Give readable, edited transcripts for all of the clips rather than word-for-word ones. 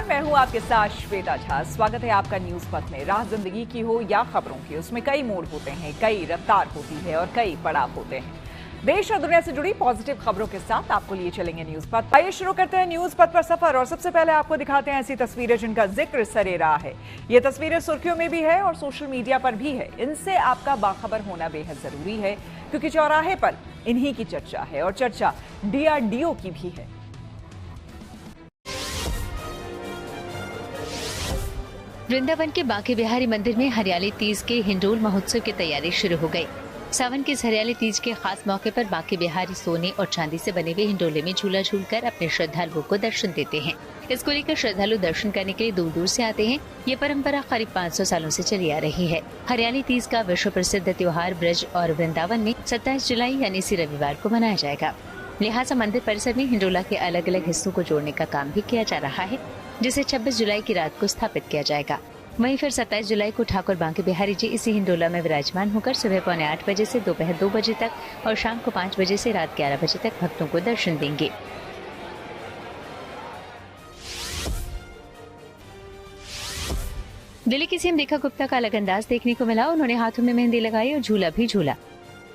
नमस्कार, मैं हूं आपके साथ श्वेता झा। स्वागत है आपका न्यूज पथ में। राह जिंदगी की हो या खबरों की, उसमें कई मोड़ होते हैं, कई रफ्तार होती है और कई पड़ाव होते हैं। देश और दुनिया से जुड़ी पॉजिटिव खबरों के साथ आपको लिए चलेंगे न्यूज पथ। आइए शुरू करते हैं न्यूज पथ पर सफर और सबसे पहले आपको दिखाते हैं ऐसी तस्वीरें जिनका जिक्र सरे रहा है। ये तस्वीरें सुर्खियों में भी है और सोशल मीडिया पर भी है। इनसे आपका बाखबर होना बेहद जरूरी है, क्योंकि चौराहे पर इन्हीं की चर्चा है और चर्चा DRDO की भी है। वृंदावन के बांके बिहारी मंदिर में हरियाली तीज के हिंडोल महोत्सव की तैयारी शुरू हो गई। सावन के इस हरियाली तीज के खास मौके पर बांके बिहारी सोने और चांदी से बने हुए हिंडोले में झूला झूलकर अपने श्रद्धालुओं को दर्शन देते हैं। इसको लेकर श्रद्धालु दर्शन करने के लिए दूर दूर से आते हैं। ये परंपरा करीब 500 सालों से चली आ रही है। हरियाली तीज का विश्व प्रसिद्ध त्योहार ब्रज और वृंदावन में 27 जुलाई यानी इसी रविवार को मनाया जाएगा। लिहाजा मंदिर परिसर में हिंडोला के अलग अलग हिस्सों को जोड़ने का काम भी किया जा रहा है, जिसे 26 जुलाई की रात को स्थापित किया जाएगा। वहीं फिर 27 जुलाई को ठाकुर बांके बिहारी जी इसी हिंडोला में विराजमान होकर सुबह 8:45 बजे से दोपहर 2 बजे तक और शाम को 5 बजे से रात 11 बजे तक भक्तों को दर्शन देंगे। दिल्ली की सीएम रेखा गुप्ता का अलग अंदाज देखने को मिला। उन्होंने हाथों में मेहंदी लगाई और झूला भी झूला।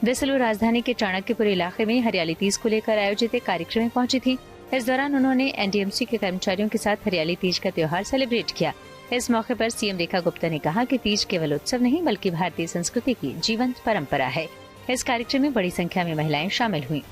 दरअसल वो राजधानी के चाणक्यपुर इलाके में हरियाली तीज को लेकर आयोजित एक कार्यक्रम में पहुंची थी। इस दौरान उन्होंने NDMC के कर्मचारियों के साथ हरियाली तीज का त्योहार सेलिब्रेट किया। इस मौके पर सीएम रेखा गुप्ता ने कहा कि तीज केवल उत्सव नहीं बल्कि भारतीय संस्कृति की जीवंत परंपरा है। इस कार्यक्रम में बड़ी संख्या में महिलाएं शामिल हुईं।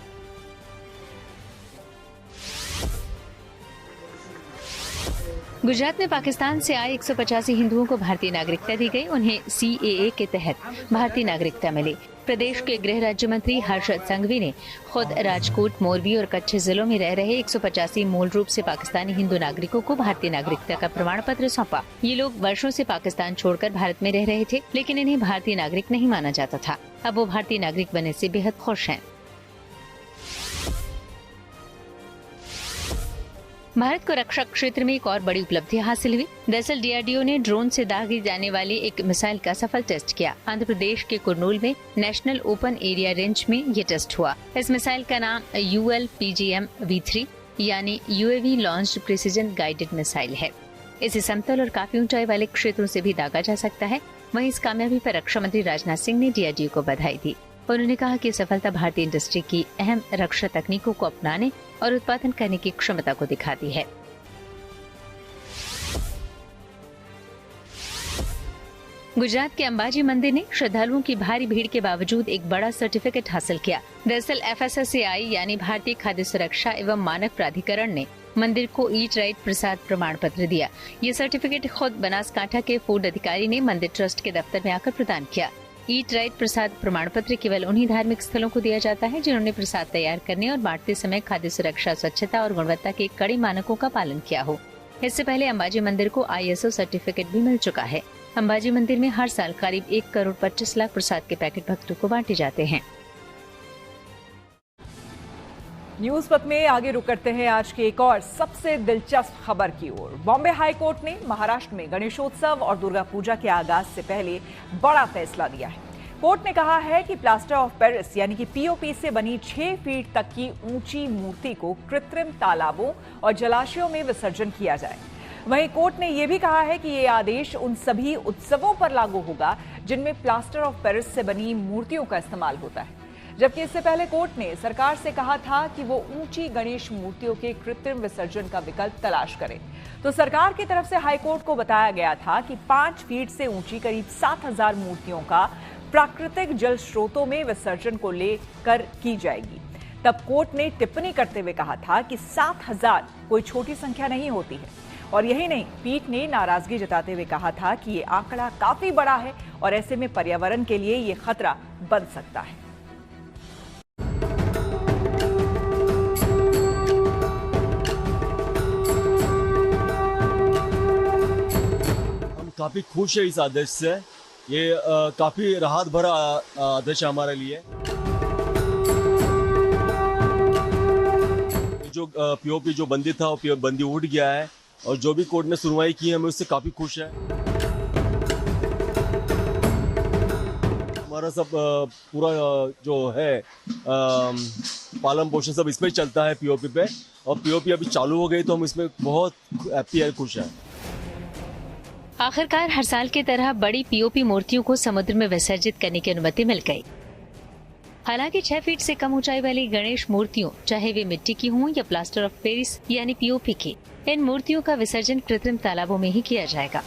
गुजरात में पाकिस्तान से आए 185 हिंदुओं को भारतीय नागरिकता दी गई। उन्हें CAA के तहत भारतीय नागरिकता मिली। प्रदेश के गृह राज्य मंत्री हर्षद संघवी ने खुद राजकोट, मोरबी और कच्छ जिलों में रह रहे 185 मूल रूप से पाकिस्तानी हिंदू नागरिकों को भारतीय नागरिकता का प्रमाण पत्र सौंपा। ये लोग वर्षों से पाकिस्तान छोड़कर भारत में रह रहे थे, लेकिन इन्हें भारतीय नागरिक नहीं माना जाता था। अब वो भारतीय नागरिक बनने से बेहद खुश हैं। भारत को रक्षा क्षेत्र में एक और बड़ी उपलब्धि हासिल हुई। दरअसल DRDO ने ड्रोन से दागी जाने वाली एक मिसाइल का सफल टेस्ट किया। आंध्र प्रदेश के कुर्नूल में नेशनल ओपन एरिया रेंज में ये टेस्ट हुआ। इस मिसाइल का नाम ULPGM-V3 यानी UAV launched precision guided missile है। इसे समतल और काफी ऊंचाई वाले क्षेत्रों से भी दागा जा सकता है। वहीं इस कामयाबी पर रक्षा मंत्री राजनाथ सिंह ने DRDO को बधाई दी। उन्होंने कहा कि सफलता भारतीय इंडस्ट्री की अहम रक्षा तकनीकों को अपनाने और उत्पादन करने की क्षमता को दिखाती है। गुजरात के अंबाजी मंदिर ने श्रद्धालुओं की भारी भीड़ के बावजूद एक बड़ा सर्टिफिकेट हासिल किया। दरअसल FSSAI यानी भारतीय खाद्य सुरक्षा एवं मानक प्राधिकरण ने मंदिर को ईट राइट प्रसाद प्रमाण पत्र दिया। ये सर्टिफिकेट खुद बनासकांठा के फूड अधिकारी ने मंदिर ट्रस्ट के दफ्तर में आकर प्रदान किया। ईट राइट प्रसाद प्रमाण पत्र केवल उन्हीं धार्मिक स्थलों को दिया जाता है जिन्होंने प्रसाद तैयार करने और बांटते समय खाद्य सुरक्षा, स्वच्छता और गुणवत्ता के कड़े मानकों का पालन किया हो। इससे पहले अंबाजी मंदिर को ISO सर्टिफिकेट भी मिल चुका है। अंबाजी मंदिर में हर साल करीब 1 करोड़ 25 लाख प्रसाद के पैकेट भक्तों को बांटे जाते हैं। न्यूज पथ में आगे रुक करते हैं आज की एक और सबसे दिलचस्प खबर की ओर। बॉम्बे हाई कोर्ट ने महाराष्ट्र में गणेशोत्सव और दुर्गा पूजा के आगाज से पहले बड़ा फैसला दिया है। कोर्ट ने कहा है कि प्लास्टर ऑफ पेरिस यानी कि POP से बनी 6 फीट तक की ऊंची मूर्ति को कृत्रिम तालाबों और जलाशयों में विसर्जन किया जाए। वहीं कोर्ट ने यह भी कहा है कि ये आदेश उन सभी उत्सवों पर लागू होगा जिनमें प्लास्टर ऑफ पेरिस से बनी मूर्तियों का इस्तेमाल होता है। जबकि इससे पहले कोर्ट ने सरकार से कहा था कि वो ऊंची गणेश मूर्तियों के कृत्रिम विसर्जन का विकल्प तलाश करे। तो सरकार की तरफ से हाई कोर्ट को बताया गया था कि 5 फीट से ऊंची करीब 7000 मूर्तियों का प्राकृतिक जल स्रोतों में विसर्जन को लेकर की जाएगी। तब कोर्ट ने टिप्पणी करते हुए कहा था कि 7000 कोई छोटी संख्या नहीं होती है। और यही नहीं, पीठ ने नाराजगी जताते हुए कहा था कि ये आंकड़ा काफी बड़ा है और ऐसे में पर्यावरण के लिए ये खतरा बन सकता है। काफी खुश है इस आदेश से। ये काफी राहत भरा आदेश है हमारे लिए। जो POP जो बंदी था वो बंदी उठ गया है और जो भी कोर्ट ने सुनवाई की है मैं उससे काफी खुश है। हमारा सब पूरा जो है पालन पोषण सब इसमें चलता है पीओपी पे, और पीओपी अभी चालू हो गई तो हम इसमें बहुत हैप्पी है, खुश हैं। आखिरकार हर साल की तरह बड़ी पीओपी मूर्तियों को समुद्र में विसर्जित करने की अनुमति मिल गई। हालांकि 6 फीट से कम ऊंचाई वाली गणेश मूर्तियों, चाहे वे मिट्टी की हों या प्लास्टर ऑफ पेरिस यानी पीओपी की, इन मूर्तियों का विसर्जन कृत्रिम तालाबों में ही किया जाएगा।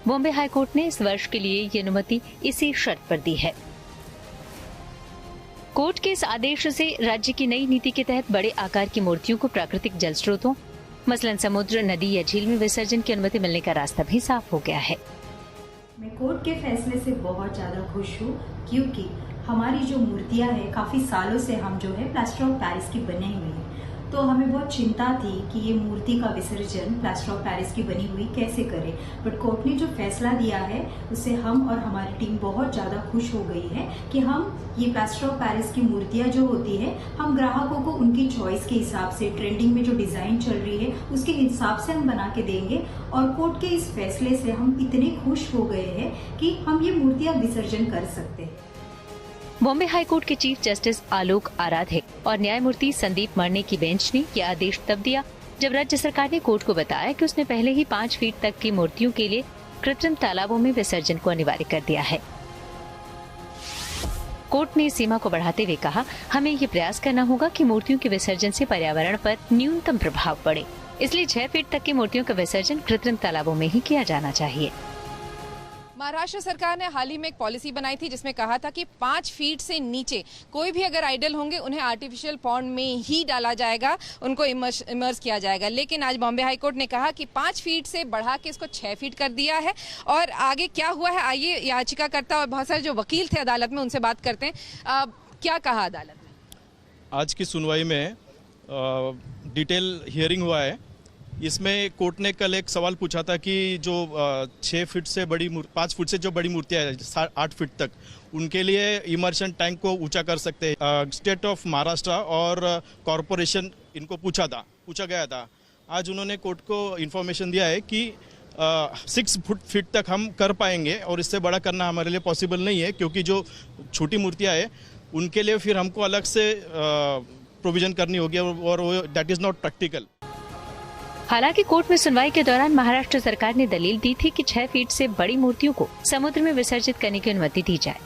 बॉम्बे हाईकोर्ट ने इस वर्ष के लिए ये अनुमति इसी शर्त पर दी है। कोर्ट के इस आदेश से राज्य की नई नीति के तहत बड़े आकार की मूर्तियों को प्राकृतिक जल स्रोतों, मसलन समुद्र, नदी या झील में विसर्जन की अनुमति मिलने का रास्ता भी साफ हो गया है। मैं कोर्ट के फैसले से बहुत ज़्यादा खुश हूँ, क्योंकि हमारी जो मूर्तियाँ हैं काफ़ी सालों से हम जो है प्लास्टर ऑफ पेरिस की बने हुई हैं, तो हमें बहुत चिंता थी कि ये मूर्ति का विसर्जन प्लास्टर ऑफ पेरिस की बनी हुई कैसे करें। बट कोर्ट ने जो फैसला दिया है उससे हम और हमारी टीम बहुत ज़्यादा खुश हो गई है कि हम ये प्लास्टर ऑफ पेरिस की मूर्तियाँ जो होती है, हम ग्राहकों को उनकी चॉइस के हिसाब से, ट्रेंडिंग में जो डिज़ाइन चल रही है उसके हिसाब से हम बना के देंगे। और कोर्ट के इस फैसले से हम इतने खुश हो गए हैं कि हम ये मूर्तियाँ विसर्जन कर सकते हैं। बॉम्बे हाईकोर्ट के चीफ जस्टिस आलोक आराधे और न्यायमूर्ति संदीप मरने की बेंच ने यह आदेश तब दिया जब राज्य सरकार ने कोर्ट को बताया कि उसने पहले ही 5 फीट तक की मूर्तियों के लिए कृत्रिम तालाबों में विसर्जन को अनिवार्य कर दिया है। कोर्ट ने इस सीमा को बढ़ाते हुए कहा, हमें ये प्रयास करना होगा कि मूर्तियों के विसर्जन से पर्यावरण पर न्यूनतम प्रभाव पड़े, इसलिए 6 फीट तक की मूर्तियों का विसर्जन कृत्रिम तालाबों में ही किया जाना चाहिए। महाराष्ट्र सरकार ने हाल ही में एक पॉलिसी बनाई थी जिसमें कहा था कि 5 फीट से नीचे कोई भी अगर आइडल होंगे उन्हें आर्टिफिशियल पॉन्ड में ही डाला जाएगा, उनको इमर्स किया जाएगा। लेकिन आज बॉम्बे हाईकोर्ट ने कहा कि 5 फीट से बढ़ा के इसको 6 फीट कर दिया है। और आगे क्या हुआ है, आइए याचिकाकर्ता और बहुत सारे जो वकील थे अदालत में उनसे बात करते हैं। क्या कहा अदालत ने? आज की सुनवाई में डिटेल हियरिंग हुआ है। इसमें कोर्ट ने कल एक सवाल पूछा था कि जो 6 फीट से बड़ी 5 फुट से जो बड़ी मूर्तियाँ हैं 8 फीट तक, उनके लिए इमर्शन टैंक को ऊंचा कर सकते हैं। स्टेट ऑफ महाराष्ट्र और कॉरपोरेशन इनको पूछा गया था। आज उन्होंने कोर्ट को इन्फॉर्मेशन दिया है कि 6 फीट तक हम कर पाएंगे और इससे बड़ा करना हमारे लिए पॉसिबल नहीं है, क्योंकि जो छोटी मूर्तियाँ हैं उनके लिए फिर हमको अलग से प्रोविजन करनी होगी और वो दैट इज़ नॉट प्रैक्टिकल। हालांकि कोर्ट में सुनवाई के दौरान महाराष्ट्र सरकार ने दलील दी थी कि 6 फीट से बड़ी मूर्तियों को समुद्र में विसर्जित करने की अनुमति दी जाए,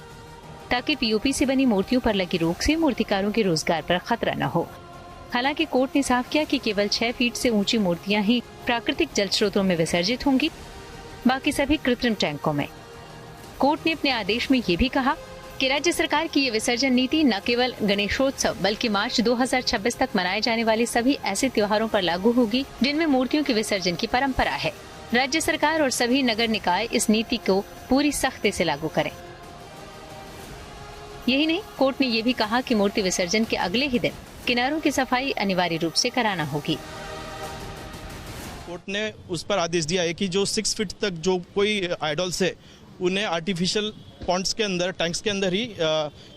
ताकि पीओपी से बनी मूर्तियों पर लगी रोक से मूर्तिकारों के रोजगार पर खतरा न हो। हालांकि कोर्ट ने साफ किया कि केवल 6 फीट से ऊंची मूर्तियां ही प्राकृतिक जल स्रोतों में विसर्जित होंगी, बाकी सभी कृत्रिम टैंकों में। कोर्ट ने अपने आदेश में ये भी कहा कि राज्य सरकार की ये विसर्जन नीति न केवल गणेशोत्सव बल्कि मार्च 2026 तक मनाए जाने वाले सभी ऐसे त्योहारों पर लागू होगी जिनमें मूर्तियों के विसर्जन की परंपरा है। राज्य सरकार और सभी नगर निकाय इस नीति को पूरी सख्ती से लागू करें। यही नहीं, कोर्ट ने ये भी कहा कि मूर्ति विसर्जन के अगले ही दिन किनारों की सफाई अनिवार्य रूप से कराना होगी। कोर्ट ने उस पर आदेश दिया है कि जो 6 फीट तक जो कोई आइडल्स है उन्हें आर्टिफिशियल पॉन्ड्स के अंदर, टैंक्स के अंदर ही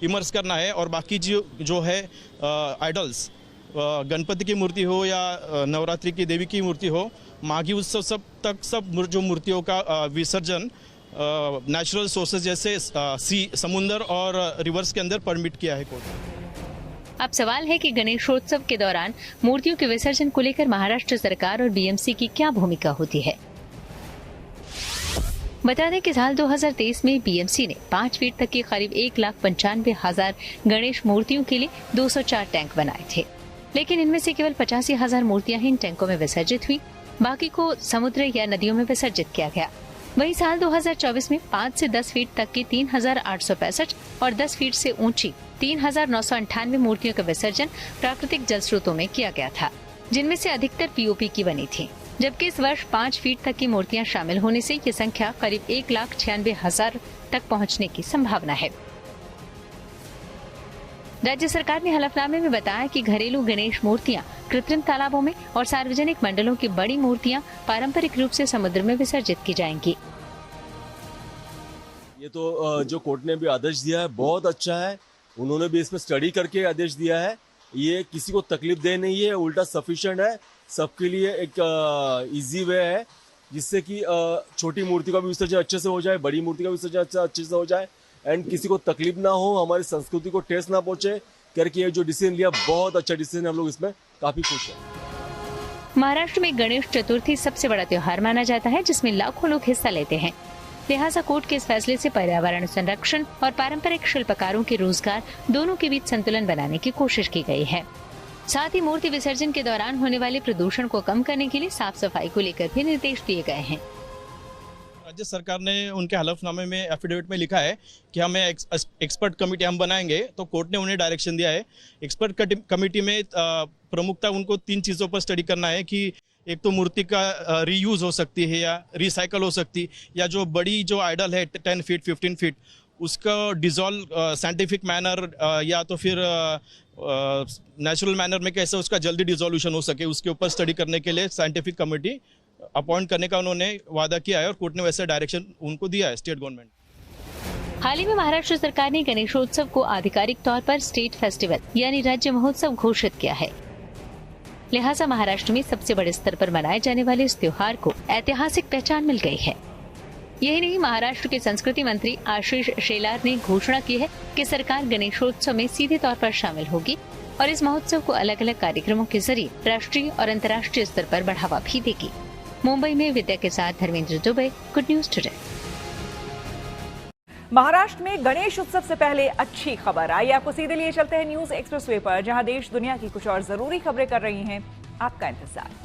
इमर्स करना है, और बाकी जो है आइडल्स, गणपति की मूर्ति हो या नवरात्रि की देवी की मूर्ति हो, माघी उत्सव सब जो मूर्तियों का विसर्जन नेचुरल सोर्सेज जैसे समुद्र और रिवर्स के अंदर परमिट किया है कोर्ट। अब सवाल है कि गणेशोत्सव के दौरान मूर्तियों के विसर्जन को लेकर महाराष्ट्र सरकार और बीएमसी की क्या भूमिका होती है। बता दें कि साल 2023 में बीएमसी ने 5 फीट तक की करीब 1,95,000 गणेश मूर्तियों के लिए 204 टैंक बनाए थे, लेकिन इनमें से केवल 85,000 मूर्तियां ही इन टैंकों में विसर्जित हुई, बाकी को समुद्र या नदियों में विसर्जित किया गया। वहीं साल 2024 में 5 से 10 फीट तक की 3,865 और 10 फीट से ऊंची 3,998 मूर्तियों का विसर्जन प्राकृतिक जल स्रोतों में किया गया था, जिनमें से अधिकतर पीओपी की बनी थी, जबकि इस वर्ष 5 फीट तक की मूर्तियां शामिल होने से ये संख्या करीब 1,96,000 तक पहुंचने की संभावना है। राज्य सरकार ने हलफनामे में बताया कि घरेलू गणेश मूर्तियां कृत्रिम तालाबों में और सार्वजनिक मंडलों की बड़ी मूर्तियां पारंपरिक रूप से समुद्र में विसर्जित की जाएंगी। ये तो जो कोर्ट ने भी आदेश दिया है बहुत अच्छा है, उन्होंने भी इसमें स्टडी करके आदेश दिया है। ये किसी को तकलीफ दे नहीं है, उल्टा सफिशिएंट है, सबके लिए एक इजी वे है जिससे कि छोटी मूर्ति का भी विसर्जन अच्छे से हो जाए, बड़ी मूर्ति का विसर्जन अच्छे से हो जाए एंड किसी को तकलीफ ना हो, हमारी संस्कृति को ठेस ना पहुंचे करके ये जो डिसीजन लिया बहुत अच्छा डिसीजन है। हम लोग इसमें काफी खुश हैं। महाराष्ट्र में गणेश चतुर्थी सबसे बड़ा त्योहार माना जाता है, जिसमें लाखों लोग हिस्सा लेते हैं। लिहाजा कोर्ट के इस फैसले से पर्यावरण संरक्षण और पारंपरिक शिल्पकारों के रोजगार दोनों के बीच संतुलन बनाने की कोशिश की गई है। साथ ही मूर्ति विसर्जन के दौरान होने वाले प्रदूषण को कम करने के लिए साफ सफाई को लेकर भी निर्देश दिए गए हैं। राज्य सरकार ने उनके हलफनामे में एफिडेविट में लिखा है कि हमें एक्सपर्ट कमेटी हम बनाएंगे, तो कोर्ट ने उन्हें डायरेक्शन दिया है। एक्सपर्ट कमेटी में प्रमुखता उनको 3 चीज़ों पर स्टडी करना है कि एक तो मूर्ति का रीयूज हो सकती है या रिसाइकल हो सकती, या जो बड़ी जो आइडल है 10 फीट 15 फीट उसका डिजॉल्व साइंटिफिक मैनर या तो फिर नेचुरल मैनर में कैसे उसका जल्दी डिजोल्यूशन हो सके, उसके ऊपर स्टडी करने के लिए साइंटिफिक कमेटी अपॉइंट करने का उन्होंने वादा किया है और कोर्ट ने वैसे डायरेक्शन उनको दिया है स्टेट गवर्नमेंट। हाल ही में महाराष्ट्र सरकार ने गणेशोत्सव को आधिकारिक तौर पर स्टेट फेस्टिवल यानी राज्य महोत्सव घोषित किया है। लिहाजा महाराष्ट्र में सबसे बड़े स्तर पर मनाए जाने वाले इस त्योहार को ऐतिहासिक पहचान मिल गई है। यही नहीं, महाराष्ट्र के संस्कृति मंत्री आशीष शेलार ने घोषणा की है कि सरकार गणेशोत्सव में सीधे तौर पर शामिल होगी और इस महोत्सव को अलग अलग कार्यक्रमों के जरिए राष्ट्रीय और अंतर्राष्ट्रीय स्तर पर बढ़ावा भी देगी। मुंबई में विद्या के साथ Dharmendra Dubey, good news today. Maharashtra में गणेश उत्सव से पहले अच्छी खबर आई। आपको सीधे लिए चलते हैं न्यूज एक्सप्रेसवे पर, जहां देश दुनिया की कुछ और जरूरी खबरें कर रही हैं आपका इंतजार।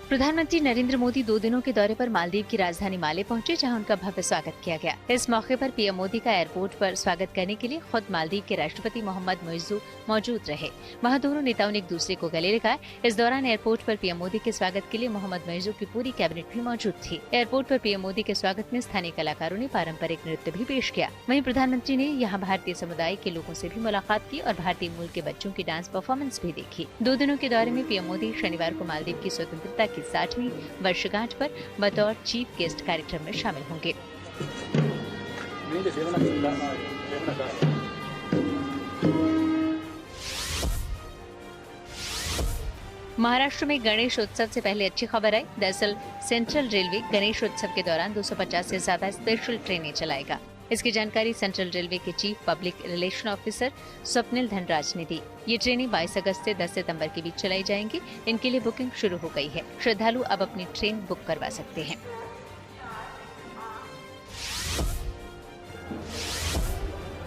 प्रधानमंत्री नरेंद्र मोदी 2 दिनों के दौरे पर मालदीव की राजधानी माले पहुंचे, जहां उनका भव्य स्वागत किया गया। इस मौके पर पीएम मोदी का एयरपोर्ट पर स्वागत करने के लिए खुद मालदीव के राष्ट्रपति मोहम्मद मुइज्जू मौजूद रहे। वहां दोनों नेताओं ने एक दूसरे को गले लगाए। इस दौरान एयरपोर्ट पर पीएम मोदी के स्वागत के लिए मोहम्मद मुइज्जू की पूरी कैबिनेट भी मौजूद थी। एयरपोर्ट पर पीएम मोदी के स्वागत में स्थानीय कलाकारों ने पारंपरिक नृत्य भी पेश किया। वहीं प्रधानमंत्री ने यहाँ भारतीय समुदाय के लोगों से भी मुलाकात की और भारतीय मूल के बच्चों की डांस परफॉर्मेंस भी देखी। 2 दिनों के दौरे में पीएम मोदी शनिवार को मालदीव की स्वतंत्रता की 60वीं वर्षगांठ पर बतौर चीफ गेस्ट कार्यक्रम में शामिल होंगे। महाराष्ट्र में गणेश उत्सव से पहले अच्छी खबर आई। दरअसल सेंट्रल रेलवे गणेश उत्सव के दौरान 250 से ज्यादा स्पेशल ट्रेनें चलाएगा। इसकी जानकारी सेंट्रल रेलवे के chief public relation officer Swapnil Dhanraj ने दी। ये ट्रेनें 22 अगस्त से 10 सितंबर के बीच चलाई जाएंगी। इनके लिए बुकिंग शुरू हो गई है। श्रद्धालु अब अपनी ट्रेन बुक करवा सकते हैं।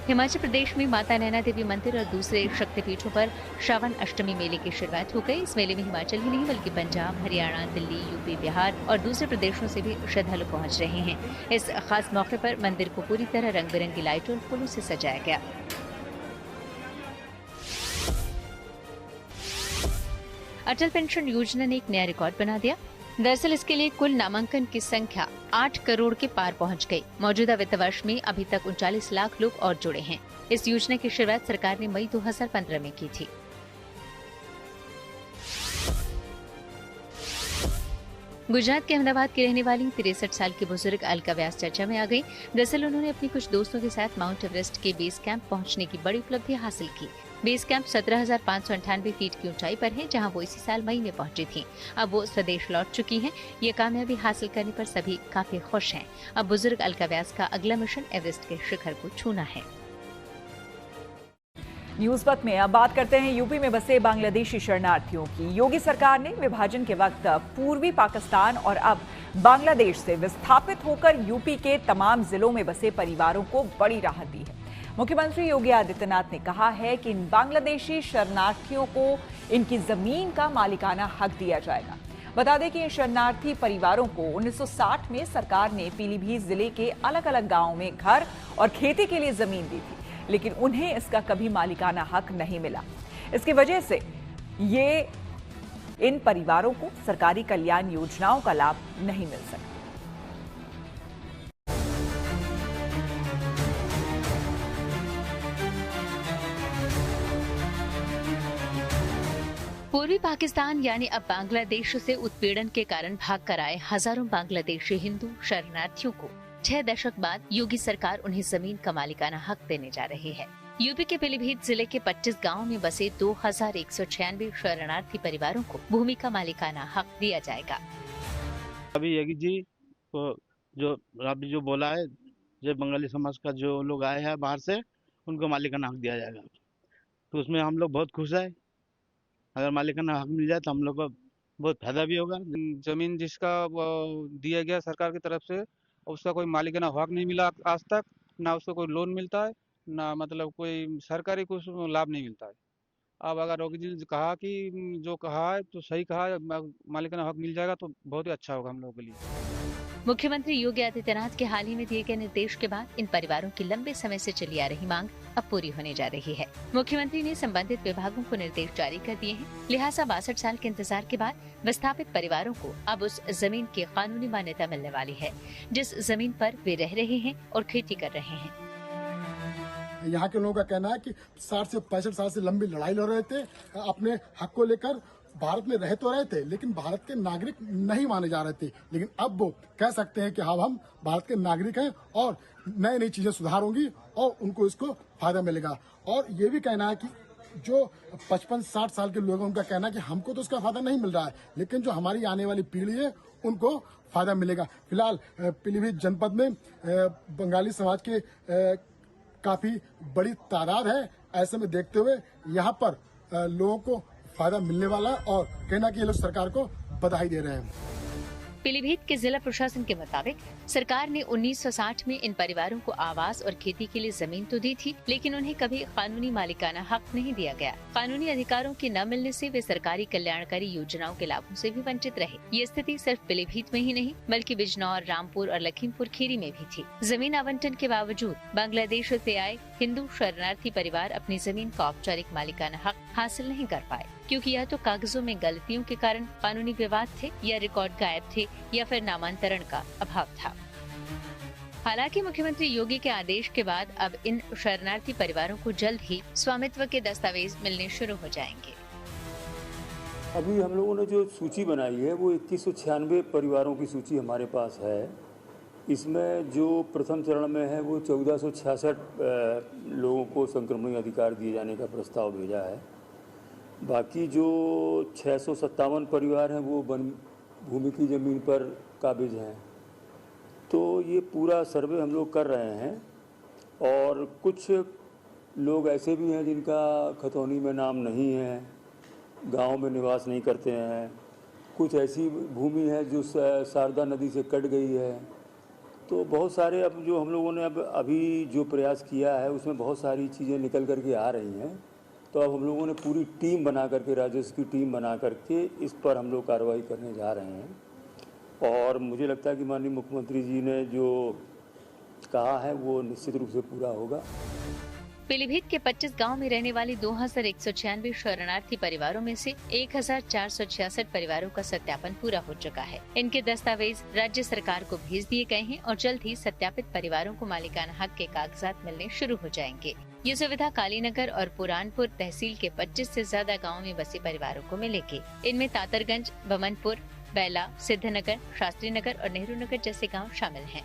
हिमाचल प्रदेश में माता नैना देवी मंदिर और दूसरे शक्तिपीठों पर श्रावण अष्टमी मेले की शुरुआत हो गई। इस मेले में हिमाचल ही नहीं बल्कि पंजाब, हरियाणा, दिल्ली, यूपी, बिहार और दूसरे प्रदेशों से भी श्रद्धालु पहुंच रहे हैं। इस खास मौके पर मंदिर को पूरी तरह रंग बिरंगी लाइटों और फूलों से सजाया गया। अटल पेंशन योजना ने एक नया रिकॉर्ड बना दिया। दरअसल इसके लिए कुल नामांकन की संख्या 8 करोड़ के पार पहुंच गई। मौजूदा वित्त वर्ष में अभी तक 39 लाख लोग और जुड़े हैं। इस योजना की शुरुआत सरकार ने मई 2015 में की थी। गुजरात के अहमदाबाद की रहने वाली 63 साल की बुजुर्ग अलका व्यास चर्चा में आ गई। दरअसल उन्होंने अपने कुछ दोस्तों के साथ माउंट एवरेस्ट के बेस कैंप पहुंचने की बड़ी उपलब्धि हासिल की। बेस कैंप 17,598 फीट की ऊंचाई पर है, जहां वो इसी साल मई में पहुंची थी। अब वो स्वदेश लौट चुकी हैं। ये कामयाबी हासिल करने पर सभी काफी खुश हैं। अब बुजुर्ग अलका व्यास का अगला मिशन एवरेस्ट के शिखर को छूना है। न्यूज वक्त में अब बात करते हैं यूपी में बसे बांग्लादेशी शरणार्थियों की। योगी सरकार ने विभाजन के वक्त पूर्वी पाकिस्तान और अब बांग्लादेश से विस्थापित होकर यूपी के तमाम जिलों में बसे परिवारों को बड़ी राहत दी है। मुख्यमंत्री योगी आदित्यनाथ ने कहा है कि इन बांग्लादेशी शरणार्थियों को इनकी जमीन का मालिकाना हक दिया जाएगा। बता दें कि इन शरणार्थी परिवारों को 1960 में सरकार ने पीलीभीत जिले के अलग अलग गांवों में घर और खेती के लिए जमीन दी थी, लेकिन उन्हें इसका कभी मालिकाना हक नहीं मिला। इसकी वजह से इन परिवारों को सरकारी कल्याण योजनाओं का लाभ नहीं मिल सका। पूर्वी पाकिस्तान यानी अब बांग्लादेश से उत्पीड़न के कारण भाग कर आए हजारों बांग्लादेशी हिंदू शरणार्थियों को 6 दशक बाद योगी सरकार उन्हें जमीन का मालिकाना हक देने जा रही है। यूपी के पीलीभीत जिले के 25 गांवों में बसे 2196 शरणार्थी परिवारों को भूमि का मालिकाना हक दिया जाएगा। अभी योगी जी को जो अभी जो बोला है, जो बंगाली समाज का जो लोग आए हैं बाहर से, उनको मालिकाना हक दिया जाएगा। तो उसमें हम लोग बहुत खुश है। अगर मालिकाना हक मिल जाए तो हम लोग को बहुत फायदा भी होगा। जमीन जिसका वो दिया गया सरकार की तरफ से, उसका कोई मालिकाना हक नहीं मिला आज तक, ना उसको कोई लोन मिलता है, ना मतलब कोई सरकारी कुछ लाभ नहीं मिलता है। अब अगर योगी जी ने कहा कि जो कहा है तो सही कहा है, मालिकाना हक मिल जाएगा तो बहुत ही अच्छा होगा हम लोगों के लिए। मुख्यमंत्री योगी आदित्यनाथ के हाल ही में दिए गए निर्देश के बाद इन परिवारों की लंबे समय से चली आ रही मांग अब पूरी होने जा रही है। मुख्यमंत्री ने संबंधित विभागों को निर्देश जारी कर दिए हैं। लिहाजा 62 साल के इंतजार के बाद विस्थापित परिवारों को अब उस जमीन की कानूनी मान्यता मिलने वाली है जिस जमीन पर वे रह रहे हैं और खेती कर रहे हैं। यहाँ के लोगों का कहना है कि 60 से 65 साल से लंबी लड़ाई लड़ रहे थे अपने हक को लेकर। भारत में रह तो रहे थे लेकिन भारत के नागरिक नहीं माने जा रहे थे, लेकिन अब वो कह सकते हैं कि हाँ, हम भारत के नागरिक हैं और नई नई चीजें सुधार होंगी और उनको इसको फायदा मिलेगा। और ये भी कहना है कि जो 55-60 साल के लोग हैं उनका कहना है कि हमको तो उसका फायदा नहीं मिल रहा है, लेकिन जो हमारी आने वाली पीढ़ी है उनको फायदा मिलेगा। फिलहाल पीलीभीत जनपद में बंगाली समाज के काफी बड़ी तादाद है। ऐसे में देखते हुए यहाँ पर लोगों को फायदा मिलने वाला और कहना कि ये लोग सरकार को बधाई दे रहे हैं। पीलीभीत के जिला प्रशासन के मुताबिक सरकार ने 1960 में इन परिवारों को आवास और खेती के लिए जमीन तो दी थी, लेकिन उन्हें कभी कानूनी मालिकाना हक नहीं दिया गया। कानूनी अधिकारों के न मिलने से वे सरकारी कल्याणकारी योजनाओं के लाभों से भी वंचित रहे। ये स्थिति सिर्फ पीलीभीत में ही नहीं बल्कि बिजनौर, रामपुर और लखीमपुर खीरी में भी थी। जमीन आवंटन के बावजूद बांग्लादेश से आए हिंदू शरणार्थी परिवार अपनी जमीन का औपचारिक मालिकाना हक हासिल नहीं कर पाए, क्योंकि या तो कागजों में गलतियों के कारण कानूनी विवाद थे, या रिकॉर्ड गायब थे, या फिर नामांतरण का अभाव था। हालांकि मुख्यमंत्री योगी के आदेश के बाद अब इन शरणार्थी परिवारों को जल्द ही स्वामित्व के दस्तावेज मिलने शुरू हो जाएंगे। अभी हम लोगों ने जो सूची बनाई है वो 2196 परिवारों की सूची हमारे पास है। इसमें जो प्रथम चरण में है वो 1466 लोगों को संक्रमणीय अधिकार दिए जाने का प्रस्ताव भेजा है। बाकी जो 657 परिवार हैं वो वन भूमि की ज़मीन पर काबिज हैं। तो ये पूरा सर्वे हम लोग कर रहे हैं और कुछ लोग ऐसे भी हैं जिनका खतौनी में नाम नहीं है, गांव में निवास नहीं करते हैं। कुछ ऐसी भूमि है जो शारदा नदी से कट गई है। तो बहुत सारे अब जो हम लोगों ने अब अभी जो प्रयास किया है उसमें बहुत सारी चीज़ें निकल कर के आ रही हैं। तो अब हम लोगों ने पूरी टीम बना करके, राजस्व की टीम बना करके इस पर हम लोग कार्रवाई करने जा रहे हैं। और मुझे लगता है कि माननीय मुख्यमंत्री जी ने जो कहा है वो निश्चित रूप से पूरा होगा। पीलीभीत के 25 गांव में रहने वाले 2196 शरणार्थी परिवारों में से 1466 परिवारों का सत्यापन पूरा हो चुका है। इनके दस्तावेज राज्य सरकार को भेज दिए गए हैं और जल्द ही सत्यापित परिवारों को मालिकाना हक के कागजात मिलने शुरू हो जाएंगे। ये सुविधा कालीनगर और पुरानपुर तहसील के 25 से ज्यादा गाँव में बसे परिवारों को मिलेगी। इनमें तातरगंज, बमनपुर, बैला, सिद्धनगर, शास्त्री नगर और नेहरू नगर जैसे गाँव शामिल हैं।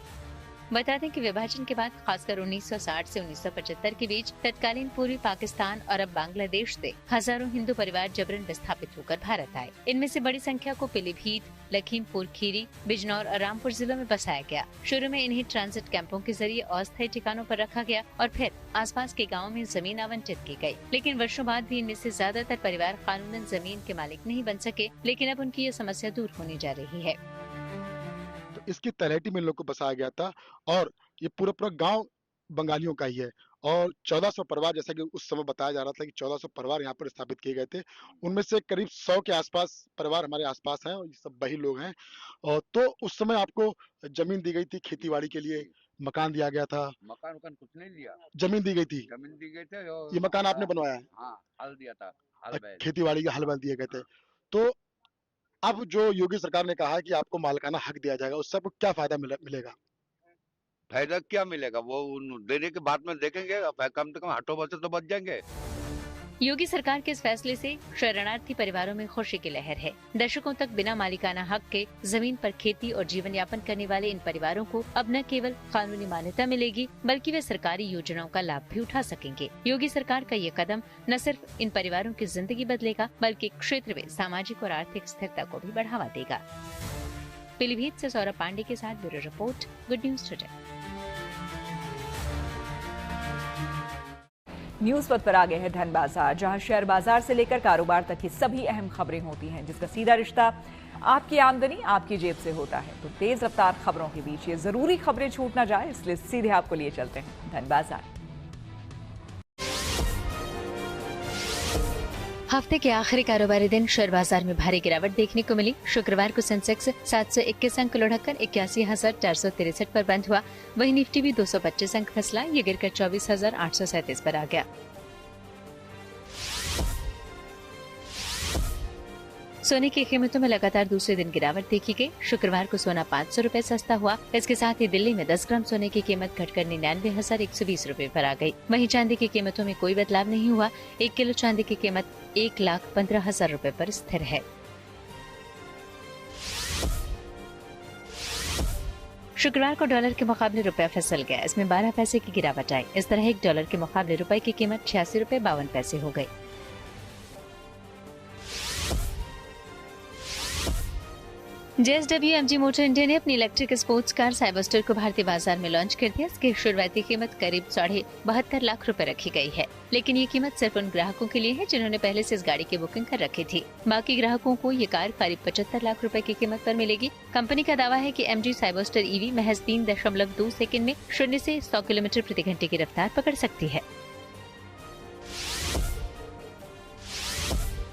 बता दें कि विभाजन के बाद खासकर 1960 से 1975 के बीच तत्कालीन पूर्वी पाकिस्तान और अब बांग्लादेश से हजारों हिंदू परिवार जबरन विस्थापित होकर भारत आए। इनमें से बड़ी संख्या को पीलीभीत, लखीमपुर खीरी, बिजनौर और रामपुर जिलों में बसाया गया। शुरू में इन्हें ट्रांजिट कैंपों के जरिए अस्थायी ठिकानों पर रखा गया और फिर आसपास के गाँव में जमीन आवंटित की गयी। लेकिन वर्षों बाद भी इनमें से ज्यादातर परिवार कानूनन जमीन के मालिक नहीं बन सके, लेकिन अब उनकी ये समस्या दूर होने जा रही है। इसकी तलहटी में इन लोग को बसाया गया था और ये पूरा गांव बंगालियों का ही है। और 1400 परिवार, जैसा कि उस समय बताया जा रहा था कि 1400 परिवार यहाँ पर स्थापित किए गए थे। उनमें से करीब 100 के आसपास परिवार हमारे आसपास हैं और ये सब वही लोग हैं। और तो उस समय आपको जमीन दी गई थी खेती के लिए, मकान दिया गया था। मकान कुछ नहीं दिया, जमीन दी गई थी। जमीन दी गई थी। ये मकान आपने बनवाया है? हाँ, हल दिया था, हल खेती के हल बैल दिए गए थे। तो अब जो योगी सरकार ने कहा है कि आपको मालिकाना हक दिया जाएगा, उससे आपको क्या फायदा मिलेगा? फायदा क्या मिलेगा वो देने के बाद में देखेंगे। कम से कम हटो बचे तो बच जाएंगे। योगी सरकार के इस फैसले से शरणार्थी परिवारों में खुशी की लहर है। दशकों तक बिना मालिकाना हक के जमीन पर खेती और जीवन यापन करने वाले इन परिवारों को अब न केवल कानूनी मान्यता मिलेगी, बल्कि वे सरकारी योजनाओं का लाभ भी उठा सकेंगे। योगी सरकार का ये कदम न सिर्फ इन परिवारों की जिंदगी बदलेगा, बल्कि क्षेत्र में सामाजिक और आर्थिक स्थिरता को भी बढ़ावा देगा। पीलीभीत से सौरभ पांडे के साथ bureau report, good news today. News पथ पर आ गए हैं धन बाजार, जहां शेयर बाजार से लेकर कारोबार तक की सभी अहम खबरें होती हैं, जिसका सीधा रिश्ता आपकी आमदनी आपकी जेब से होता है। तो तेज रफ्तार खबरों के बीच ये जरूरी खबरें छूट ना जाए, इसलिए सीधे आपको लिए चलते हैं धन बाजार। हफ्ते के आखिरी कारोबारी दिन शेयर बाजार में भारी गिरावट देखने को मिली। शुक्रवार को सेंसेक्स 721 अंक लुढ़ककर 81,463 पर बंद हुआ। वहीं निफ्टी भी 225 अंक फिसला, ये गिरकर 24,837 पर आ गया। सोने की कीमतों में लगातार दूसरे दिन गिरावट देखी गई। शुक्रवार को सोना 500 रुपए सस्ता हुआ। इसके साथ ही दिल्ली में 10 ग्राम सोने की कीमत घटकर 99,120 रुपए पर आ गई। वहीं चांदी की कीमतों में कोई बदलाव नहीं हुआ। 1 किलो चांदी की कीमत 1,15,000 रुपए पर स्थिर है। शुक्रवार को डॉलर के मुकाबले रुपया फिसल गया। इसमें 12 पैसे की गिरावट आई। इस तरह 1 डॉलर के मुकाबले रुपए की कीमत 86 रुपए 52 पैसे हो गई। JSW MG मोटर इंडिया ने अपनी इलेक्ट्रिक स्पोर्ट्स कार साइबरस्टर को भारतीय बाजार में लॉन्च कर दिया। इसकी शुरुआती कीमत करीब 72.5 लाख रुपए रखी गई है, लेकिन ये कीमत सिर्फ उन ग्राहकों के लिए है जिन्होंने पहले से इस गाड़ी की बुकिंग कर रखी थी। बाकी ग्राहकों को ये कार करीब 75 लाख रुपए की कीमत पर मिलेगी। कंपनी का दावा है कि MG साइबरस्टर EV महज 3.2 सेकंड में 0 से 100 किलोमीटर प्रति घंटे की रफ्तार पकड़ सकती है।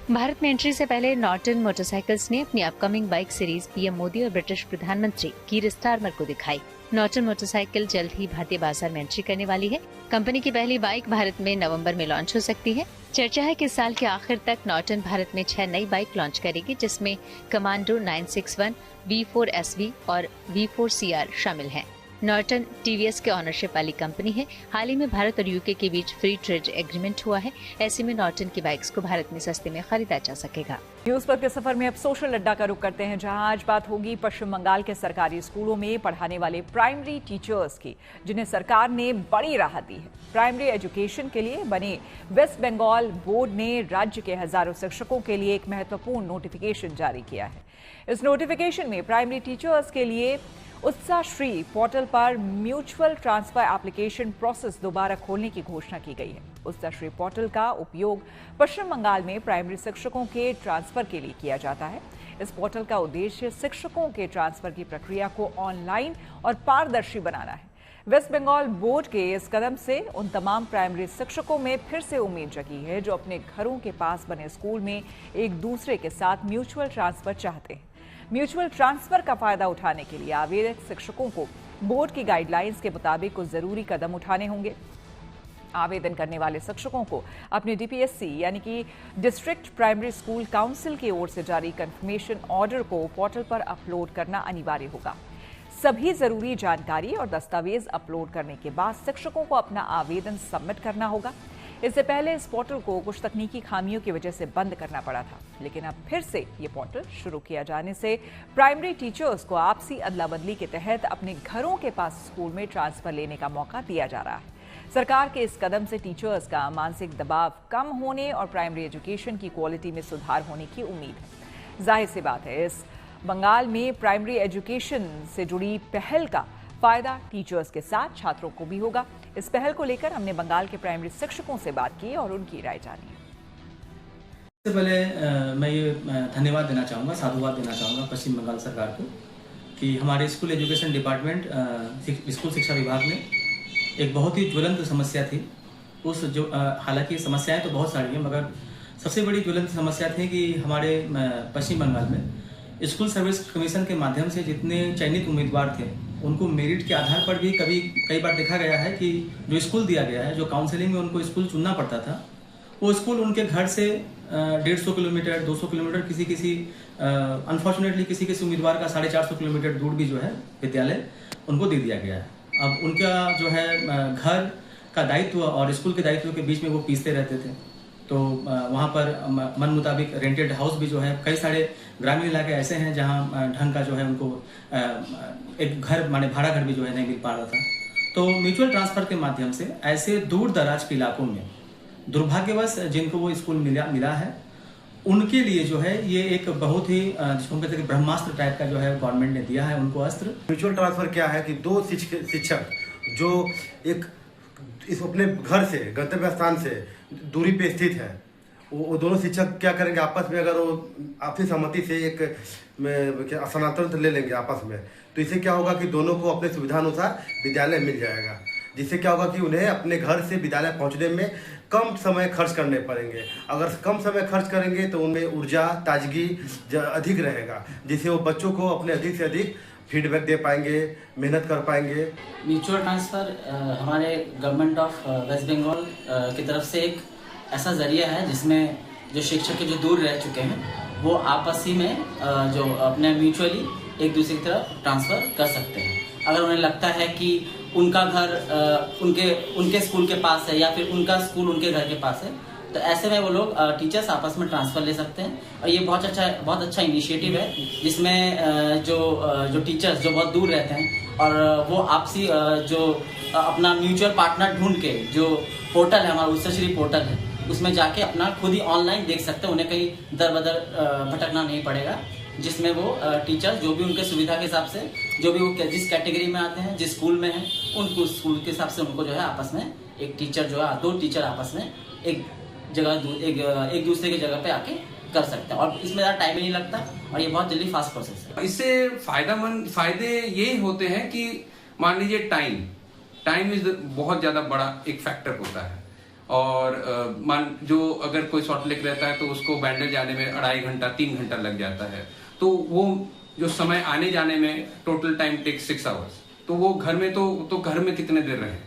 भारत में एंट्री से पहले नॉर्टन मोटरसाइकिल्स ने अपनी upcoming bike series PM Modi और ब्रिटिश प्रधानमंत्री कीर स्टारमर को दिखाई। नॉर्टन मोटरसाइकिल जल्द ही भारतीय बाजार में एंट्री करने वाली है। कंपनी की पहली बाइक भारत में नवंबर में लॉन्च हो सकती है। चर्चा है कि इस साल के आखिर तक नॉर्टन भारत में 6 नई बाइक लॉन्च करेगी, जिसमें कमांडो 961, V4 SV और V4 CR शामिल हैं। नॉर्टन TVS के ऑनरशिप वाली कंपनी है। हाल ही में भारत और UK के बीच फ्री ट्रेड एग्रीमेंट हुआ है। ऐसे में नॉर्टन की बाइक्स को भारत में सस्ते में खरीदा जा सकेगा। न्यूज पर के सफर में अब सोशल अड्डा का रुख करते हैं, जहां आज बात होगी पश्चिम बंगाल के सरकारी स्कूलों में पढ़ाने वाले प्राइमरी टीचर्स की, जिन्हें सरकार ने बड़ी राहत दी है। प्राइमरी एजुकेशन के लिए बने वेस्ट बंगाल बोर्ड ने राज्य के हजारों शिक्षकों के लिए एक महत्वपूर्ण नोटिफिकेशन जारी किया है। इस नोटिफिकेशन में प्राइमरी टीचर्स के लिए उत्साहश्री पोर्टल पर म्यूचुअल ट्रांसफर एप्लीकेशन प्रोसेस दोबारा खोलने की घोषणा की गई है। उत्साहश्री पोर्टल का उपयोग पश्चिम बंगाल में प्राइमरी शिक्षकों के ट्रांसफर के लिए किया जाता है। इस पोर्टल का उद्देश्य शिक्षकों के ट्रांसफर की प्रक्रिया को ऑनलाइन और पारदर्शी बनाना है। वेस्ट बंगाल बोर्ड के इस कदम से उन तमाम प्राइमरी शिक्षकों में फिर से उम्मीद जगी है जो अपने घरों के पास बने स्कूल में एक दूसरे के साथ म्यूचुअल ट्रांसफर चाहते हैं। म्यूचुअल ट्रांसफर का फायदा उठाने के लिए आवेदक शिक्षकों को बोर्ड की गाइडलाइंस के मुताबिक कुछ जरूरी कदम उठाने होंगे। आवेदन करने वाले शिक्षकों को अपने DPSC यानी कि डिस्ट्रिक्ट प्राइमरी स्कूल काउंसिल की ओर से जारी कंफर्मेशन ऑर्डर को पोर्टल पर अपलोड करना अनिवार्य होगा। सभी जरूरी जानकारी और दस्तावेज अपलोड करने के बाद शिक्षकों को अपना आवेदन सबमिट करना होगा। इससे पहले इस पोर्टल को कुछ तकनीकी खामियों की वजह से बंद करना पड़ा था, लेकिन अब फिर से ये पोर्टल शुरू किया जाने से प्राइमरी टीचर्स को आपसी अदला बदली के तहत अपने घरों के पास स्कूल में ट्रांसफर लेने का मौका दिया जा रहा है। सरकार के इस कदम से टीचर्स का मानसिक दबाव कम होने और प्राइमरी एजुकेशन की क्वालिटी में सुधार होने की उम्मीद है। जाहिर सी बात है, इस बंगाल में प्राइमरी एजुकेशन से जुड़ी पहल का फायदा टीचर्स के साथ छात्रों को भी होगा। इस पहल को लेकर हमने बंगाल के प्राइमरी शिक्षकों से बात की और उनकी राय जानी। सबसे पहले मैं ये धन्यवाद देना चाहूँगा, साधुवाद देना चाहूँगा पश्चिम बंगाल सरकार को कि हमारे स्कूल एजुकेशन डिपार्टमेंट स्कूल शिक्षा विभाग में एक बहुत ही ज्वलंत समस्या थी। उस जो हालांकि समस्याएं तो बहुत सारी हैं, मगर सबसे बड़ी ज्वलंत समस्या थी कि हमारे पश्चिम बंगाल में स्कूल सर्विस कमीशन के माध्यम से जितने चयनित उम्मीदवार थे उनको मेरिट के आधार पर भी कई बार देखा गया है कि जो स्कूल दिया गया है, जो काउंसलिंग में उनको स्कूल चुनना पड़ता था, वो स्कूल उनके घर से 150 किलोमीटर 200 किलोमीटर किसी अनफॉर्चुनेटली किसी उम्मीदवार का 450 किलोमीटर दूर भी जो है विद्यालय उनको दे दिया गया है। अब उनका जो है घर का दायित्व और स्कूल के दायित्व के बीच में वो पीसते रहते थे। तो वहाँ पर मन मुताबिक रेंटेड हाउस भी जो है, कई सारे ग्रामीण इलाके ऐसे हैं जहाँ ढंग का जो है उनको एक घर माने भाड़ा घर भी जो है नहीं मिल पा रहा था। तो म्यूचुअल ट्रांसफर के माध्यम से ऐसे दूर दराज के इलाकों में दुर्भाग्यवश जिनको वो स्कूल मिला है, उनके लिए जो है ये एक बहुत ही जिसको कहते हैं ब्रह्मास्त्र टाइप का जो है गवर्नमेंट ने दिया है उनको अस्त्र। म्यूचुअल ट्रांसफर क्या है कि दो शिक्षक जो एक इस अपने घर से गंतव्य स्थान से दूरी पे स्थित है, वो दोनों शिक्षक क्या करेंगे आपस में, अगर वो आपसी सहमति से एक स्थानांतरण ले लेंगे आपस में, तो इससे क्या होगा कि दोनों को अपने सुविधा अनुसार विद्यालय मिल जाएगा, जिससे क्या होगा कि उन्हें अपने घर से विद्यालय पहुंचने में कम समय खर्च करने पड़ेंगे। अगर कम समय खर्च करेंगे तो उनमें ऊर्जा ताजगी अधिक रहेगा, जिससे वो बच्चों को अपने अधिक से अधिक फीडबैक दे पाएंगे, मेहनत कर पाएंगे। म्यूचुअल ट्रांसफ़र हमारे गवर्नमेंट ऑफ वेस्ट बंगाल की तरफ से एक ऐसा जरिया है जिसमें जो शिक्षक जो दूर रह चुके हैं वो आपसी में जो अपने म्यूचुअली एक दूसरे की तरफ ट्रांसफ़र कर सकते हैं। अगर उन्हें लगता है कि उनका घर उनके स्कूल के पास है या फिर उनका स्कूल उनके घर के पास है, तो ऐसे में वो लोग टीचर्स आपस में ट्रांसफर ले सकते हैं। और ये बहुत अच्छा इनिशिएटिव है, जिसमें जो टीचर्स जो बहुत दूर रहते हैं और वो आपसी जो अपना म्यूचुअल पार्टनर ढूंढ के, जो पोर्टल है हमारा उच्चश्री पोर्टल है, उसमें जाके अपना खुद ही ऑनलाइन देख सकते हैं, उन्हें कहीं दर बदर भटकना नहीं पड़ेगा, जिसमें वो टीचर्स जो भी उनके सुविधा के हिसाब से, जो भी वो जिस कैटेगरी में आते हैं, जिस स्कूल में हैं, उनको स्कूल के हिसाब से उनको जो है आपस में एक टीचर जो है, दो टीचर आपस में एक दूसरे की जगह पे आके कर सकते हैं और इसमें ज़्यादा टाइम नहीं लगता और ये बहुत जल्दी फास्ट प्रोसेस है। इससे फायदे ये होते हैं कि मान लीजिए टाइम इज बहुत ज़्यादा बड़ा एक फैक्टर होता है और जो अगर कोई शॉर्ट लेग रहता है तो उसको बैंडल जाने में 2.5 घंटा 3 घंटा लग जाता है, तो वो जो समय आने जाने में टोटल टाइम टेक्स 6 आवर्स, तो वो घर में तो घर में कितने देर रहे,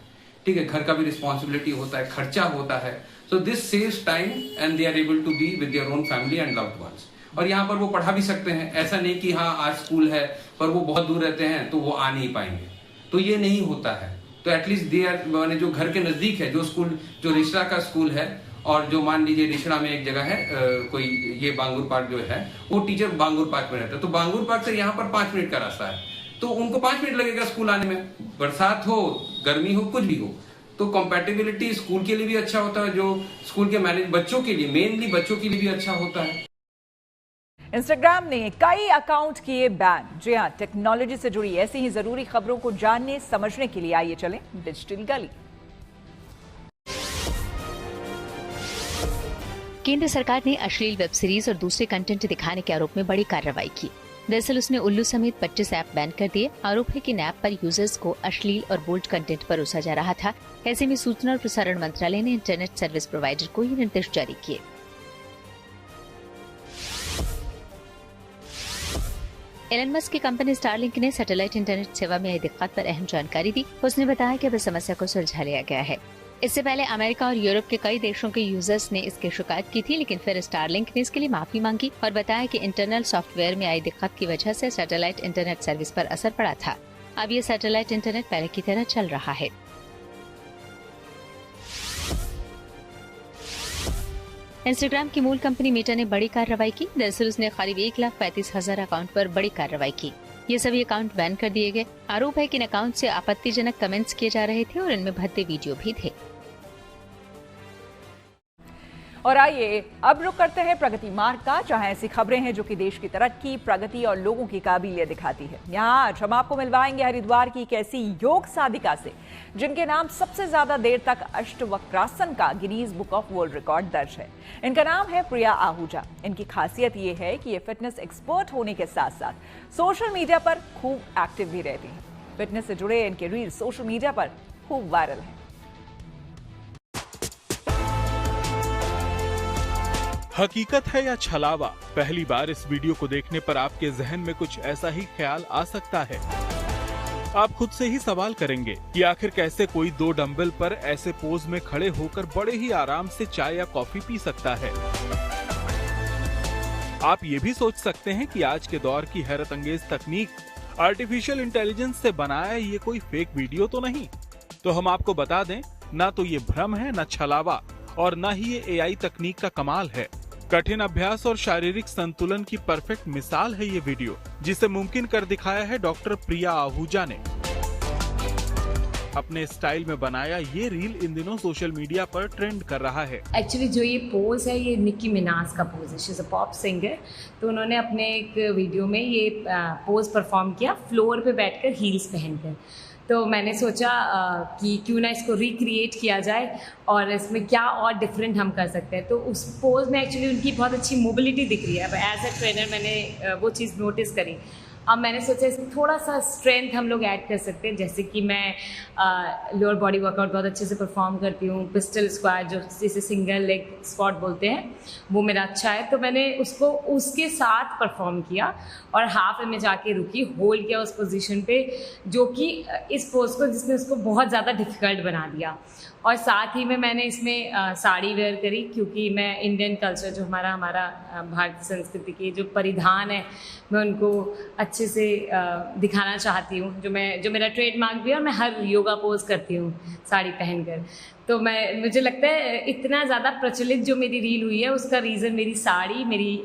ठीक है, घर का भी रिस्पॉन्सिबिलिटी होता है, खर्चा होता है, so this saves time and they are able to be with their own family and loved ones। और यहाँ पर वो पढ़ा भी सकते हैं, ऐसा नहीं कि हाँ आज स्कूल है पर वो बहुत दूर रहते हैं तो वो आ नहीं पाएंगे, तो ये नहीं होता है। तो एटलीस्ट दे आर माने जो घर के नजदीक है, जो स्कूल जो रिश्ता का स्कूल है और जो मान लीजिए रिश्ता में एक जगह है कोई ये बांगुर पार्क जो है, वो टीचर बांगुर पार्क में रहता है, तो बांगुर पार्क से यहाँ पर 5 मिनट का रास्ता है, तो उनको 5 मिनट लगेगा स्कूल आने में, बरसात हो गर्मी हो कुछ भी हो। तो कंपैटिबिलिटी स्कूल के लिए भी अच्छा होता है, जो स्कूल के बच्चों के लिए, मेनली बच्चों के लिए भी अच्छा होता है। इंस्टाग्राम ने कई अकाउंट किए बैन। जी हां, टेक्नोलॉजी से जुड़ी ऐसी ही जरूरी खबरों को जानने समझने के लिए आइए चलें डिजिटल गली। केंद्र सरकार ने अश्लील वेब सीरीज और दूसरे कंटेंट दिखाने के आरोप में बड़ी कार्रवाई की। दरअसल उसने उल्लू समेत 25 ऐप बैन कर दिए। आरोप है कि इन ऐप पर यूजर्स को अश्लील और बोल्ड कंटेंट परोसा जा रहा था। ऐसे में सूचना और प्रसारण मंत्रालय ने इंटरनेट सर्विस प्रोवाइडर को ये निर्देश जारी किए। एलन मस्क की कंपनी स्टारलिंक ने सैटेलाइट इंटरनेट सेवा में आई दिक्कत पर अहम जानकारी दी। उसने बताया कि अब इस समस्या को सुलझा लिया गया है। इससे पहले अमेरिका और यूरोप के कई देशों के यूजर्स ने इसकी शिकायत की थी, लेकिन फिर स्टारलिंक ने इसके लिए माफी मांगी और बताया कि इंटरनल सॉफ्टवेयर में आई दिक्कत की वजह से सैटेलाइट इंटरनेट सर्विस पर असर पड़ा था। अब ये सैटेलाइट इंटरनेट पहले की तरह चल रहा है। इंस्टाग्राम की मूल कंपनी मेटा ने बड़ी कार्रवाई की। दरअसल उसने करीब 1,35,000 अकाउंट पर बड़ी कार्रवाई की। ये सभी अकाउंट बैन कर दिए गए। आरोप है कि इन अकाउंट से आपत्तिजनक कमेंट्स किए जा रहे थे और इनमें भद्दे वीडियो भी थे। और आइए अब रुक करते हैं प्रगति मार्ग का, जहां ऐसी खबरें हैं जो कि देश की तरक्की, प्रगति और लोगों की काबिलियत दिखाती है। यहाँ आज हम आपको मिलवाएंगे हरिद्वार की एक ऐसी योग साधिका से जिनके नाम सबसे ज्यादा देर तक अष्टवक्रासन का Guinness book of world record दर्ज है। इनका नाम है प्रिया आहूजा। इनकी खासियत ये है कि ये फिटनेस एक्सपर्ट होने के साथ साथ सोशल मीडिया पर खूब एक्टिव भी रहती हैं। फिटनेस से जुड़े इनके रील सोशल मीडिया पर खूब वायरल है। हकीकत है या छलावा, पहली बार इस वीडियो को देखने पर आपके जहन में कुछ ऐसा ही ख्याल आ सकता है। आप खुद से ही सवाल करेंगे कि आखिर कैसे कोई 2 डंबल पर ऐसे पोज में खड़े होकर बड़े ही आराम से चाय या कॉफी पी सकता है। आप ये भी सोच सकते हैं कि आज के दौर की हैरत अंगेज तकनीक आर्टिफिशियल इंटेलिजेंस से बनाया ये कोई फेक वीडियो तो नहीं। तो हम आपको बता दें, ना तो ये भ्रम है, ना छलावा, और न ही ये AI तकनीक का कमाल है। कठिन अभ्यास और शारीरिक संतुलन की परफेक्ट मिसाल है ये वीडियो, जिसे मुमकिन कर दिखाया है डॉक्टर प्रिया आहूजा ने। अपने स्टाइल में बनाया ये रील इन दिनों सोशल मीडिया पर ट्रेंड कर रहा है। एक्चुअली जो ये पोज है, ये निकी मिनाज का पोज है। She is a pop singer. तो उन्होंने अपने एक वीडियो में ये पोज परफॉर्म किया फ्लोर पे बैठकर हील्स पहनकर। तो मैंने सोचा कि क्यों ना इसको रिक्रिएट किया जाए और इसमें क्या और डिफरेंट हम कर सकते हैं। तो उस पोज में एक्चुअली उनकी बहुत अच्छी मोबिलिटी दिख रही है। एज अ ट्रेनर मैंने वो चीज़ नोटिस करी। अब मैंने सोचा इसमें थोड़ा सा स्ट्रेंथ हम लोग ऐड कर सकते हैं। जैसे कि मैं लोअर बॉडी वर्कआउट बहुत अच्छे से परफॉर्म करती हूँ। पिस्टल स्क्वाट, जो जिसे सिंगल लेग स्क्वाट बोलते हैं, वो मेरा अच्छा है। तो मैंने उसको उसके साथ परफॉर्म किया और हाफ में जाके रुकी, होल्ड किया उस पोजीशन पे, जो कि इस पोज को जिसने उसको बहुत ज़्यादा डिफ़िकल्ट बना दिया। और साथ ही में मैंने इसमें साड़ी वेयर करी, क्योंकि मैं इंडियन कल्चर जो हमारा भारतीय संस्कृति के जो परिधान है, मैं उनको अच्छे से दिखाना चाहती हूँ। जो मेरा ट्रेडमार्क भी है, और मैं हर योगा पोज करती हूँ साड़ी पहनकर। तो मुझे लगता है इतना ज़्यादा प्रचलित जो मेरी रील हुई है, उसका रीज़न मेरी साड़ी, मेरी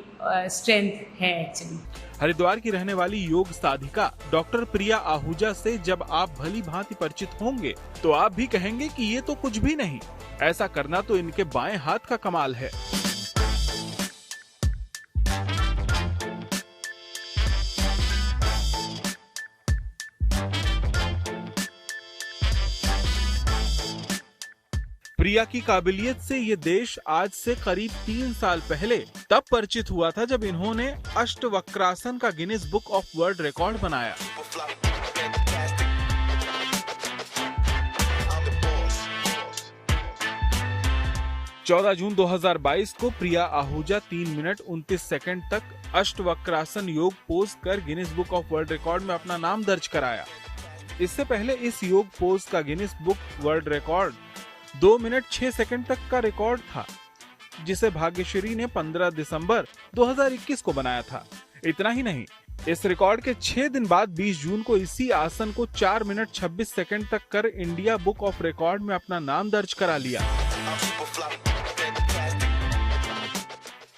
स्ट्रेंथ है एक्चुअली। हरिद्वार की रहने वाली योग साधिका डॉक्टर प्रिया आहूजा से जब आप भली भांति परिचित होंगे तो आप भी कहेंगे कि ये तो कुछ भी नहीं, ऐसा करना तो इनके बाएं हाथ का कमाल है। प्रिया की काबिलियत से ये देश आज से करीब 3 साल पहले तब परिचित हुआ था जब इन्होंने अष्टवक्रासन का Guinness book of world record बनाया। चौदह जून 2022 को प्रिया आहूजा 3 मिनट 29 सेकंड तक अष्टवक्रासन योग पोज कर Guinness book of world record में अपना नाम दर्ज कराया। इससे पहले इस योग पोज का Guinness book world record 2 minute 6 second तक का रिकॉर्ड था, जिसे भाग्यश्री ने 15 दिसंबर 2021 को बनाया था। इतना ही नहीं, इस रिकॉर्ड के 6 दिन बाद 20 जून को इसी आसन को 4 मिनट 26 सेकंड तक कर इंडिया बुक ऑफ रिकॉर्ड में अपना नाम दर्ज करा लिया।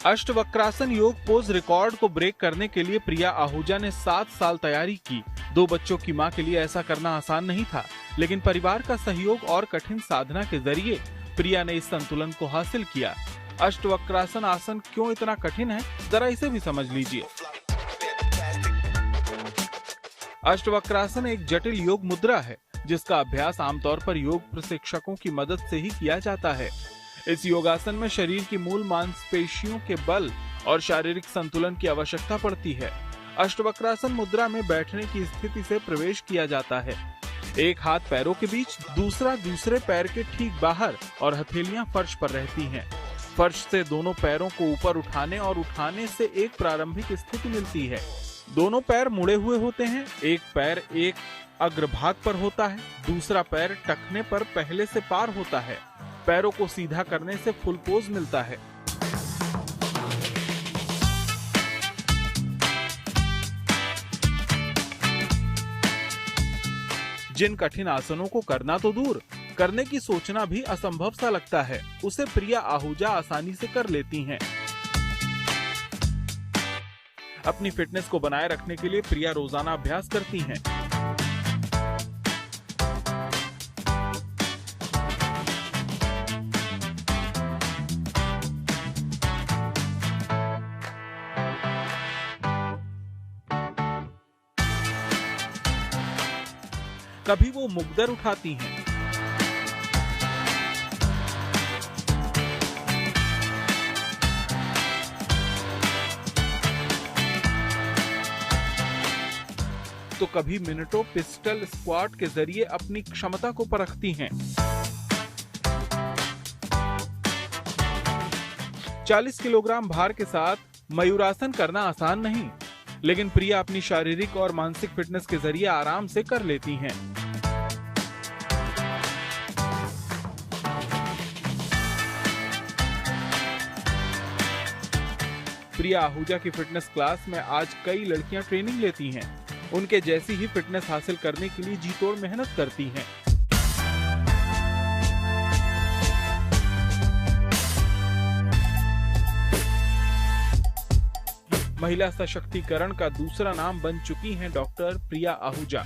अष्टवक्रासन योग पोज रिकॉर्ड को ब्रेक करने के लिए प्रिया आहूजा ने 7 साल तैयारी की। 2 बच्चों की मां के लिए ऐसा करना आसान नहीं था, लेकिन परिवार का सहयोग और कठिन साधना के जरिए प्रिया ने इस संतुलन को हासिल किया। अष्टवक्रासन आसन क्यों इतना कठिन है, जरा इसे भी समझ लीजिए। अष्टवक्रासन एक जटिल योग मुद्रा है, जिसका अभ्यास आमतौर पर योग प्रशिक्षकों की मदद से ही किया जाता है। इस योगासन में शरीर की मूल मांसपेशियों के बल और शारीरिक संतुलन की आवश्यकता पड़ती है। अष्टवक्रासन मुद्रा में बैठने की स्थिति से प्रवेश किया जाता है। एक हाथ पैरों के बीच, दूसरा दूसरे पैर के ठीक बाहर और हथेलियां फर्श पर रहती हैं। फर्श से दोनों पैरों को ऊपर उठाने और उठाने से एक प्रारंभिक स्थिति मिलती है। दोनों पैर मुड़े हुए होते हैं। एक पैर एक अग्रभाग पर होता है, दूसरा पैर टखने पर पहले से पार होता है। पैरों को सीधा करने से फुल पोज मिलता है। जिन कठिन आसनों को करना तो दूर, करने की सोचना भी असंभव सा लगता है, उसे प्रिया आहूजा आसानी से कर लेती हैं। अपनी फिटनेस को बनाए रखने के लिए प्रिया रोजाना अभ्यास करती हैं। कभी वो मुग्दर उठाती हैं, तो कभी मिनटों पिस्टल स्क्वाट के जरिए अपनी क्षमता को परखती हैं। 40 किलोग्राम भार के साथ मयूरासन करना आसान नहीं, लेकिन प्रिया अपनी शारीरिक और मानसिक फिटनेस के जरिए आराम से कर लेती हैं। प्रिया आहूजा की फिटनेस क्लास में आज कई लड़कियां ट्रेनिंग लेती हैं। उनके जैसी ही फिटनेस हासिल करने के लिए जी तोड़ मेहनत करती हैं। महिला सशक्तिकरण का दूसरा नाम बन चुकी हैं doctor Priya Ahuja.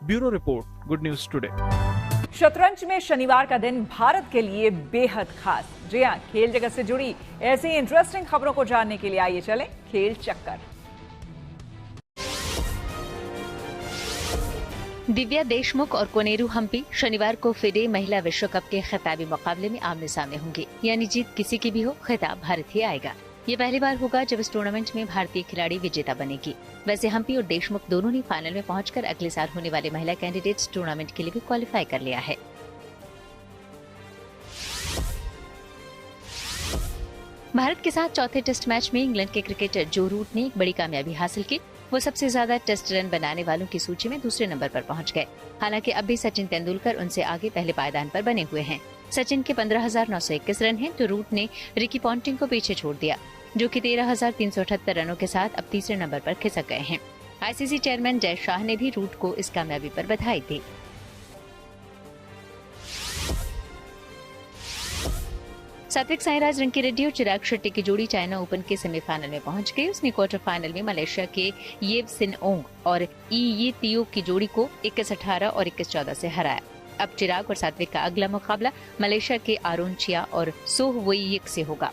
Bureau report, good news today. शतरंज में शनिवार का दिन भारत के लिए बेहद खास। जी हां, खेल जगत से जुड़ी ऐसी इंटरेस्टिंग खबरों को जानने के लिए आइए चलें खेल चक्कर। दिव्या देशमुख और कोनेरू हम्पी शनिवार को फिडे महिला विश्व कप के खिताबी मुकाबले में आमने सामने होंगे। यानी जीत किसी की भी हो, खिताब भारत ही आएगा। ये पहली बार होगा जब इस टूर्नामेंट में भारतीय खिलाड़ी विजेता बनेगी। वैसे हम्पी और देशमुख दोनों ने फाइनल में पहुंचकर अगले साल होने वाले महिला कैंडिडेट्स टूर्नामेंट के लिए भी क्वालिफाई कर लिया है। भारत के साथ चौथे टेस्ट मैच में इंग्लैंड के क्रिकेटर जो रूट ने एक बड़ी कामयाबी हासिल की। वो सबसे ज्यादा टेस्ट रन बनाने वालों की सूची में दूसरे नंबर पर पहुंच गए। हालांकि अब भी सचिन तेंदुलकर उनसे आगे पहले पायदान पर बने हुए हैं। सचिन के 15,921 रन हैं तो रूट ने रिकी पॉन्टिंग को पीछे छोड़ दिया, जो कि 13,378 रनों के साथ अब तीसरे नंबर पर खिसक गए हैं। आईसीसी चेयरमैन जय शाह ने भी रूट को इस कामयाबी पर बधाई दी। सात्विक साईराज रंकीरेड्डी और चिराग शेट्टी की जोड़ी चाइना ओपन के सेमीफाइनल में पहुंच गई। उसने क्वार्टर फाइनल में मलेशिया के येव सिन ओंग और ई तियो की जोड़ी को 21-18 और 21-14 से हराया। अब चिराग और सात्विक का अगला मुकाबला मलेशिया के आरोन चिया और सोह वोइयिक से होगा।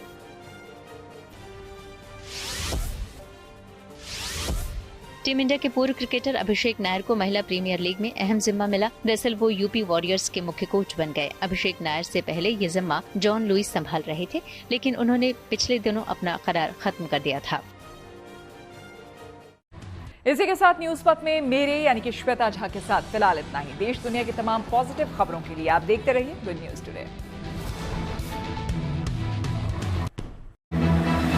टीम इंडिया के पूर्व क्रिकेटर अभिषेक नायर को महिला प्रीमियर लीग में अहम जिम्मा मिला। दरअसल वो यूपी वॉरियर्स के मुख्य कोच बन गए। अभिषेक नायर से पहले ये जिम्मा जॉन लुइस संभाल रहे थे, लेकिन उन्होंने पिछले दिनों अपना करार खत्म कर दिया था। इसी के साथ न्यूज पथ में मेरे यानी कि श्वेता झा के साथ फिलहाल इतना ही। देश दुनिया की तमाम पॉजिटिव खबरों के लिए आप देखते रहिए गुड न्यूज टुडे।